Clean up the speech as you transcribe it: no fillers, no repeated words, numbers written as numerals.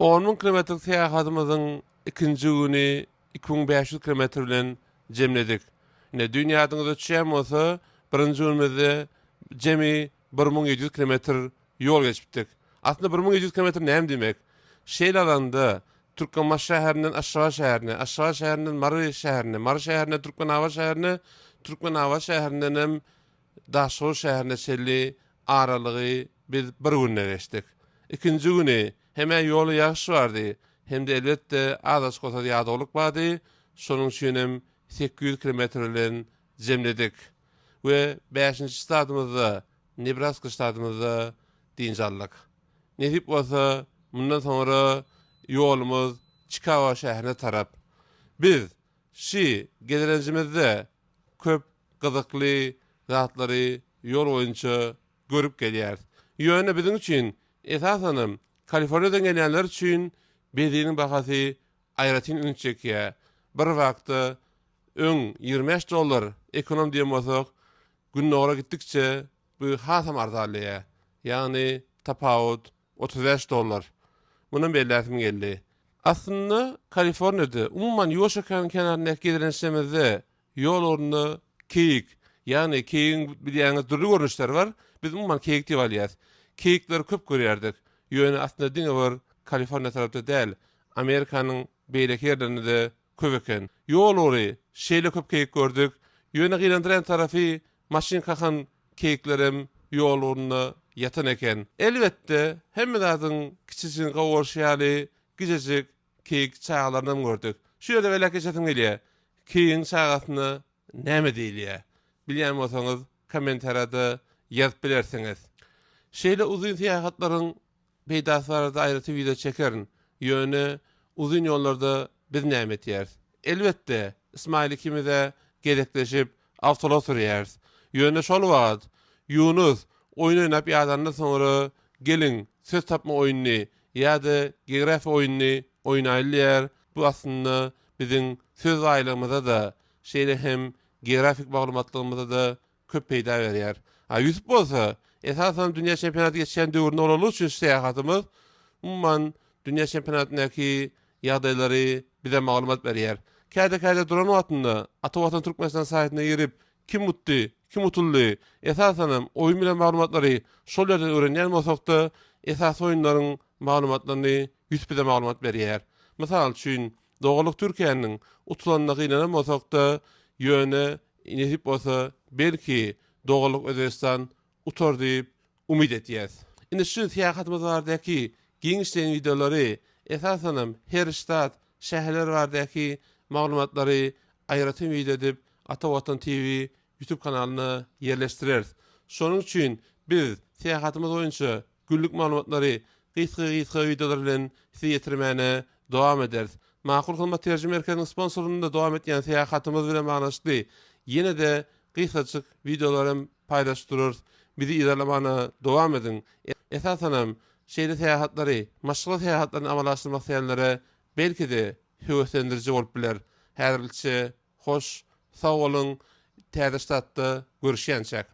10.000 kilometrik seyahatymyzyň ikinji güni 2500 kilometr bilen jemledik. Ine dünýäden ötüşýän bolsa, birinji günimizde jemi 1700 kilometr ýol geçipdik. Aslında 1700 kilometr näme demek? Şeýle alanda Türkmenbaş şäherinden Aşgabat şäherine, Aşgabat şäherinden Mary şäherine, Mary şäherinden Türkmenabat şäherine, Türkmenabat şäherinden hem Daşoğlu şäherine çelli aralygy biz bir günde geçdik. İkinji güni hemen ýolu ýagşy bardy. Hem de elbetde az gosa ýagdalyk bardy. Şonuň üçin hem 800 kilometr bilen jemledik. We 5-nji stadymyzda, Nebraska stadymyzda diňjallyk. Nesip bolsa mundan sonra ýolumuz Chicago şäherine tarap. Biz şi gelerenjimizde köp gyzykly zatlary ýol boýunça görüp gelýär. Ýöne biziň üçin esasanam Kaliforniýadan gelýänler üçin beziniň bahasy aýratyn ün çekýär. Bir wagtda öň $25 ekonom diýen bolsak, günnäre gitdikçe bu hasam arzalýar. Ýagny tapawut $35. Munun belläsim geldi. Aslında Kaliforniýada umumyň ýoşakan kenaryndaky giderenşemizde ýol ornuny keyik, ýagny keýigiň bilýäňiz durly görnüşler bar. Biz umumyň keyik diýip alýar. Keyikleri köp görýärdik. Ýöne aslında diňe bar Kaliforniýa tarapda däl, Amerikanyň beýleki ýerlerinde köp eken. Ýol ory şeýle köp keyik gördük. Ýöne gylandyran tarapy maşyn kakan keyiklerim ýol oruny yatan eken. Elbetde hemme zadyň kiçiçin gowurşýaly, gijejik keyik çağlaryndan gördük. Şu ýerde belki geçetim gelýär. Keyigiň çağasyny näme diýilýär? Bilýän bolsaňyz kommentarda ýazyp bilersiňiz. Şeýle uzun seyahatlaryň peýdaslarda aýraty video çekerin. Ýöne uzun ýollarda biz näme etýär? Elbetde İsmail ikimize gerekleşip awtola sürýäris. Ýöne şol wagt Yunus oyun oynap ýadandan sonra gelin söz tapma oyunny ýa-da geografiýa oyunny oýnaýlar. Bu aslında biziň söz aýlygymyza da şeýle hem geografik maglumatlygymyza da köp peýda berýär. Ýüzüp bolsa esasen dünýä çempionaty geçen döwürde olaly üçin seyahatymyz umman dünýä çempionatyndaky ýagdaýlary bize maglumat berýär. Käde duran wagtynda Atawatan Türkmenistan saýtyna girip kim mutdy, kim utuldy, esasen oyun bilen maglumatlary şol ýerde öğrenýän bolsakda esas oyunlaryň maglumatlaryny ýüz bize maglumat berýär. Mysal üçin Dogalyk Türkiýanyň utulanlygy ýene bolsakda ýöne nesip bolsa belki Dogalyk Özbekistan utar diýip umyt etýäs. Indi şu seyahatymyz bardaky giňişleň videolary esasen her ştat şäherler bardaky maglumatlary aýratyn video edip Atawatan TV YouTube kanalyna ýerleşdireriz. Şonuň üçin biz seyahatymyz boýunça günlük maglumatlary gysga videolar bilen size ýetirmäne dowam ederiz. Makul hyzmat terjime merkezining sponsorluğunda dowam etýän seyahatymyz bilen baglanşykly ýene de gysgaçyk videolarym paýlaşdyrýar. Bizi ýerlemana dowam edin. Esasenam şeýle seyahatlary, maşgul seyahatlaryny amalaşdyrmak isleýänlere belki de höwetlendiriji bolup biler. Häzirçe hoş, sag bolun, täze ştatda görüşýänçek.